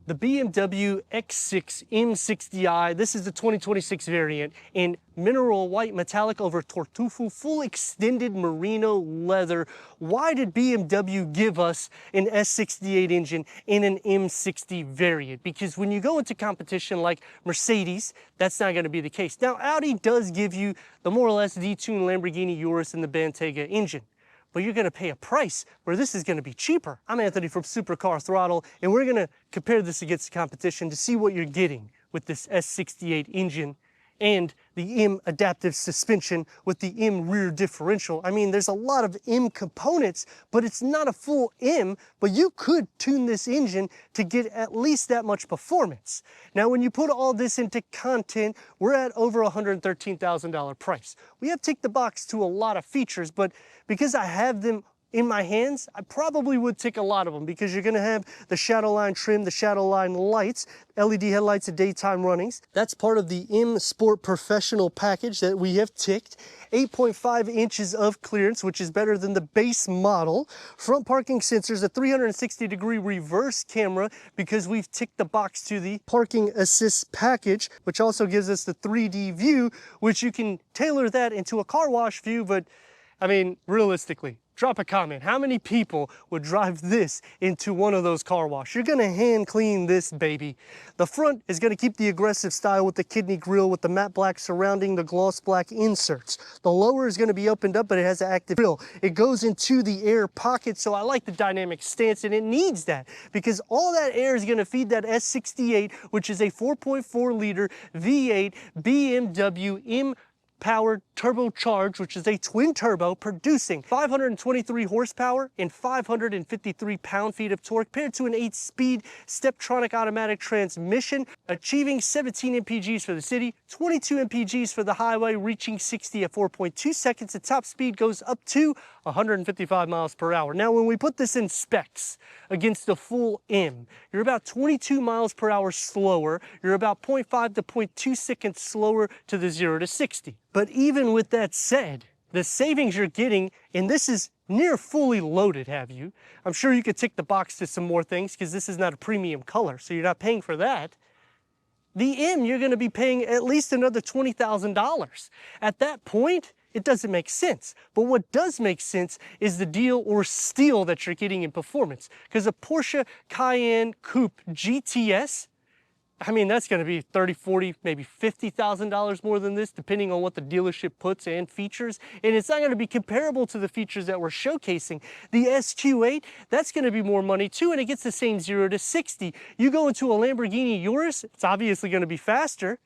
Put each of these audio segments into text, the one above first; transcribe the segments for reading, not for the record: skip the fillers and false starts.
The BMW X6 m60i, this is the 2026 variant in mineral white metallic over Tortufu, full extended merino leather. Why did BMW give us an S68 engine in an M60 variant? Because when you go into competition like Mercedes, that's not going to be the case. Now, Audi does give you the more or less detuned Lamborghini Urus and the Bentayga engine, but you're going to pay a price where this is going to be cheaper. I'm Anthony from Supercar Throttle, and we're going to compare this against the competition to see what you're getting with this S68 engine and the M adaptive suspension with the M rear differential. I mean, there's a lot of M components, but it's not a full M, but you could tune this engine to get at least that much performance. Now, when you put all this into content, we're at over $113,000 price. We have ticked the box to a lot of features, but because I have them in my hands, I probably would tick a lot of them, because you're gonna have the shadow line trim, the shadow line lights, LED headlights at daytime runnings. That's part of the M Sport Professional package that we have ticked. 8.5 inches of clearance, which is better than the base model. Front parking sensors, a 360-degree reverse camera, because we've ticked the box to the parking assist package, which also gives us the 3D view, which you can tailor that into a car wash view. But I mean, realistically, drop a comment. How many people would drive this into one of those car washes? You're gonna hand clean this baby. The front is gonna keep the aggressive style with the kidney grille with the matte black surrounding the gloss black inserts. The lower is gonna be opened up, but it has an active grille. It goes into the air pocket, so I like the dynamic stance, and it needs that because all that air is gonna feed that S68, which is a 4.4 liter V8 BMW M powered turbocharged, which is a twin turbo, producing 523 horsepower and 553 pound-feet of torque, paired to an 8-speed Steptronic automatic transmission, achieving 17 mpgs for the city, 22 mpgs for the highway, reaching 60 at 4.2 seconds. The top speed goes up to 155 miles per hour. Now, when we put this in specs against the full M, you're about 22 miles per hour slower. You're about 0.5 to 0.2 seconds slower to the 0 to 60. But even with that said, the savings you're getting, and this is near fully loaded, have you? I'm sure you could tick the box to some more things because this is not a premium color, so you're not paying for that. The M, you're going to be paying at least another $20,000. At that point, it doesn't make sense. But what does make sense is the deal or steal that you're getting in performance. Because a Porsche Cayenne Coupe GTS, I mean, that's going to be $30,000, $40,000, maybe $50,000 more than this, depending on what the dealership puts and features. And it's not going to be comparable to the features that we're showcasing. The SQ8, that's going to be more money too, and it gets the same 0 to 60. You go into a Lamborghini Urus, it's obviously going to be faster,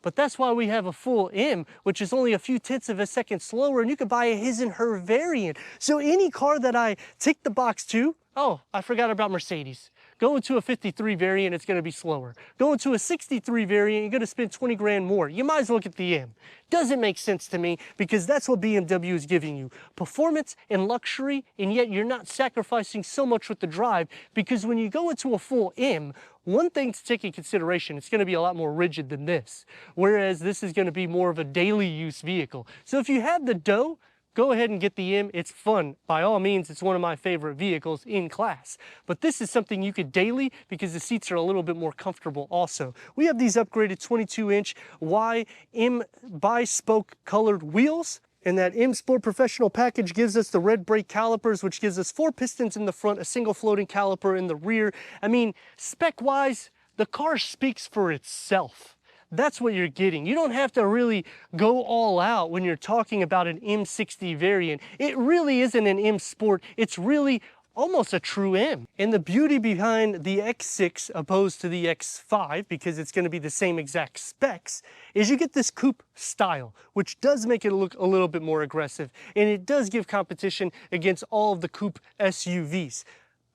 but that's why we have a full M, which is only a few tenths of a second slower, and you could buy a his and her variant. So any car that I tick the box to, oh, I forgot about Mercedes. Go into a 53 variant, it's going to be slower. Go into a 63 variant, you're going to spend 20 grand more. You might as well get the M. Doesn't make sense to me, because that's what BMW is giving you. Performance and luxury, and yet you're not sacrificing so much with the drive, because when you go into a full M, one thing to take in consideration, it's going to be a lot more rigid than this, whereas this is going to be more of a daily use vehicle. So if you have the dough, go ahead and get the M. It's fun. By all means, it's one of my favorite vehicles in class. But this is something you could daily, because the seats are a little bit more comfortable also. We have these upgraded 22-inch Y M bi-spoke colored wheels. And that M Sport Professional package gives us the red brake calipers, which gives us 4 pistons in the front, a single floating caliper in the rear. I mean, spec-wise, the car speaks for itself. That's what you're getting. You don't have to really go all out when you're talking about an M60 variant. It really isn't an M Sport. It's really almost a true M. And the beauty behind the X6 opposed to the X5, because it's going to be the same exact specs, is you get this coupe style, which does make it look a little bit more aggressive, and it does give competition against all of the coupe SUVs.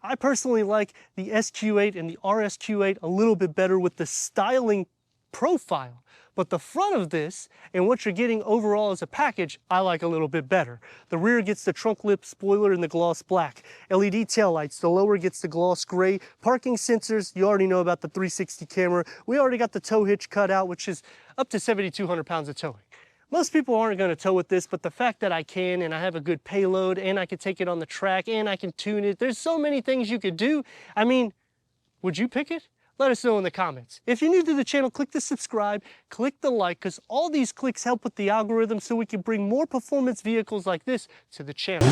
I personally like the SQ8 and the RSQ8 a little bit better with the styling profile, but the front of this and what you're getting overall as a package, I like a little bit better. The rear gets the trunk lip spoiler in the gloss black, LED taillights, the lower gets the gloss gray, parking sensors, you already know about the 360 camera. We already got the tow hitch cut out, which is up to 7,200 pounds of towing. Most people aren't going to tow with this, but the fact that I can, and I have a good payload, and I can take it on the track, and I can tune it, there's so many things you could do. I mean, would you pick it? Let us know in the comments. If you're new to the channel, click the subscribe, click the like, because all these clicks help with the algorithm so we can bring more performance vehicles like this to the channel.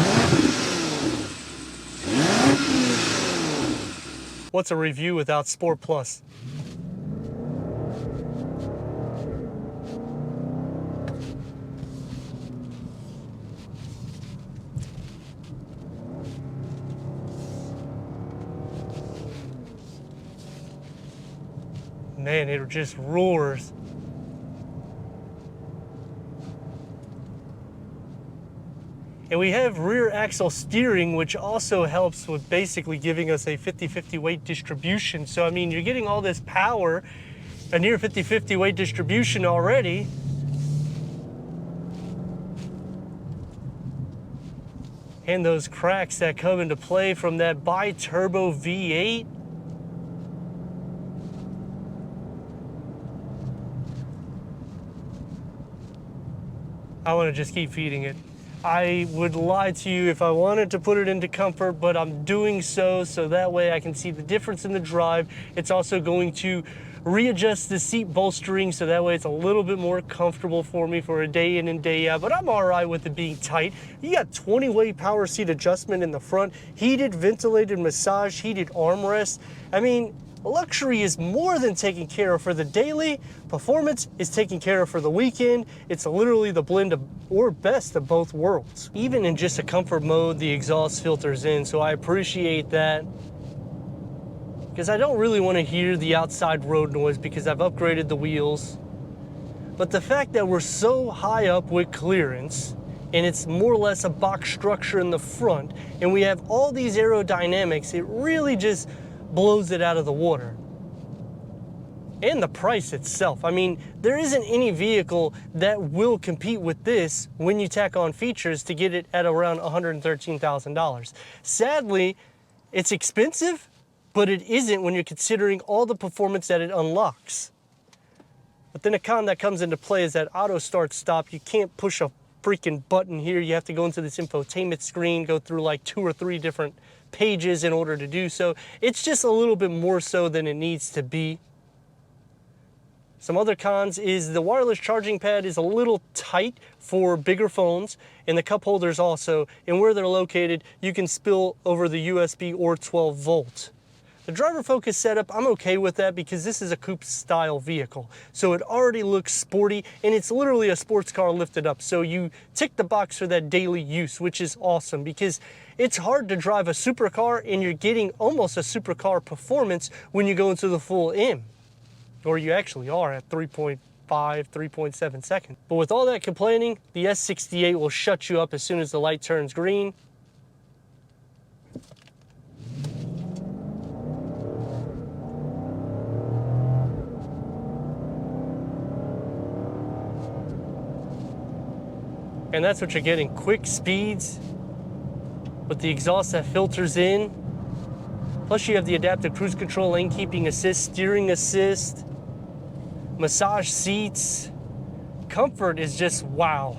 What's a review without Sport Plus? Man, it just roars. And we have rear axle steering, which also helps with basically giving us a 50-50 weight distribution. So, I mean, you're getting all this power, a near 50-50 weight distribution already. And those cracks that come into play from that bi-turbo V8. I want to just keep feeding it. I would lie to you if I wanted to put it into comfort, but I'm doing so that way I can see the difference in the drive. It's also going to readjust the seat bolstering so that way it's a little bit more comfortable for me for a day in and day out, but I'm all right with it being tight. You got 20-way power seat adjustment in the front, heated, ventilated massage, heated armrest. I mean, luxury is more than taken care of for the daily. Performance is taken care of for the weekend. It's literally the blend of, or best of both worlds. Even in just a comfort mode, the exhaust filters in, so I appreciate that. Because I don't really want to hear the outside road noise because I've upgraded the wheels. But the fact that we're so high up with clearance, and it's more or less a box structure in the front, and we have all these aerodynamics, it really just blows it out of the water. And the price itself. I mean, there isn't any vehicle that will compete with this when you tack on features to get it at around $113,000. Sadly, it's expensive, but it isn't when you're considering all the performance that it unlocks. But then a con that comes into play is that auto start stop. You can't push a freaking button here. You have to go into this infotainment screen, go through like 2 or 3 different pages in order to do so. It's just a little bit more so than it needs to be. Some other cons is the wireless charging pad is a little tight for bigger phones, and the cup holders also, and where they're located, you can spill over the USB or 12 volt. The driver focus setup, I'm okay with that because this is a coupe style vehicle. So it already looks sporty, and it's literally a sports car lifted up. So you tick the box for that daily use, which is awesome because it's hard to drive a supercar and you're getting almost a supercar performance when you go into the full M. Or you actually are at 3.5, 3.7 seconds. But with all that complaining, the S68 will shut you up as soon as the light turns green. And that's what you're getting, quick speeds with the exhaust that filters in. Plus you have the adaptive cruise control, lane keeping assist, steering assist, massage seats. Comfort is just wow.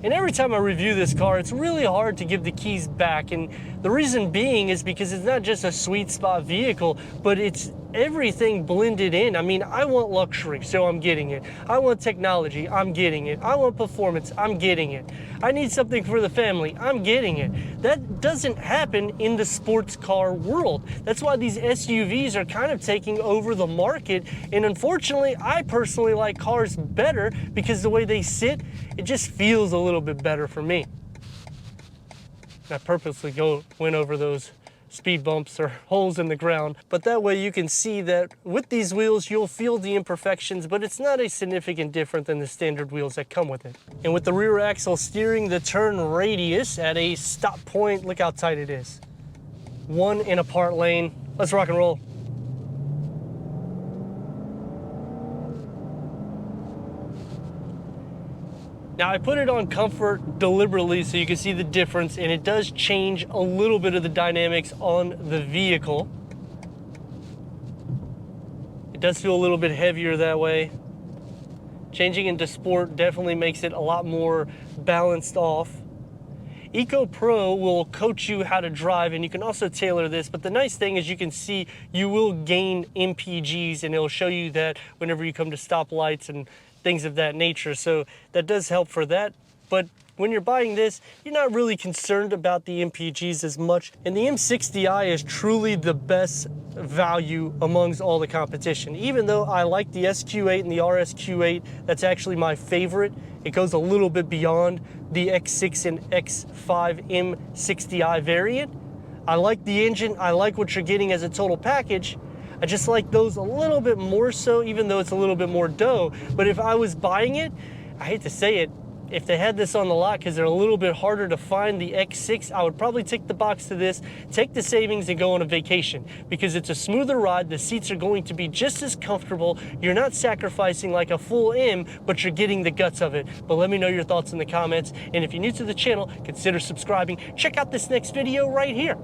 And every time I review this car, it's really hard to give the keys back. And the reason being is because it's not just a sweet spot vehicle, but it's everything blended in. I mean, I want luxury, so I'm getting it. I want technology, I'm getting it. I want performance, I'm getting it. I need something for the family, I'm getting it. That doesn't happen in the sports car world. That's why these SUVs are kind of taking over the market. And unfortunately, I personally like cars better because the way they sit, it just feels a little bit better for me. I purposely went over those speed bumps or holes in the ground, but that way you can see that with these wheels you'll feel the imperfections, but it's not a significant different than the standard wheels that come with it. And with the rear axle steering, the turn radius at a stop point, look how tight it is. 1 in a part lane. Let's rock and roll. Now I put it on comfort deliberately so you can see the difference, and it does change a little bit of the dynamics on the vehicle. It does feel a little bit heavier that way. Changing into sport definitely makes it a lot more balanced off. Eco Pro will coach you how to drive, and you can also tailor this, but the nice thing is you can see you will gain MPGs, and it'll show you that whenever you come to stoplights and things of that nature. So that does help for that. But when you're buying this, you're not really concerned about the MPGs as much. And the m60i is truly the best value amongst all the competition. Even though I like the SQ8 and the RSQ8, that's actually my favorite. It goes a little bit beyond the X6 and X5 m60i variant. I like the engine, I like what you're getting as a total package. I just like those a little bit more so, even though it's a little bit more dough. But if I was buying it, I hate to say it, if they had this on the lot, because they're a little bit harder to find, the X6, I would probably take the box to this, take the savings and go on a vacation, because it's a smoother ride. The seats are going to be just as comfortable. You're not sacrificing like a full M, but you're getting the guts of it. But let me know your thoughts in the comments. And if you're new to the channel, consider subscribing. Check out this next video right here.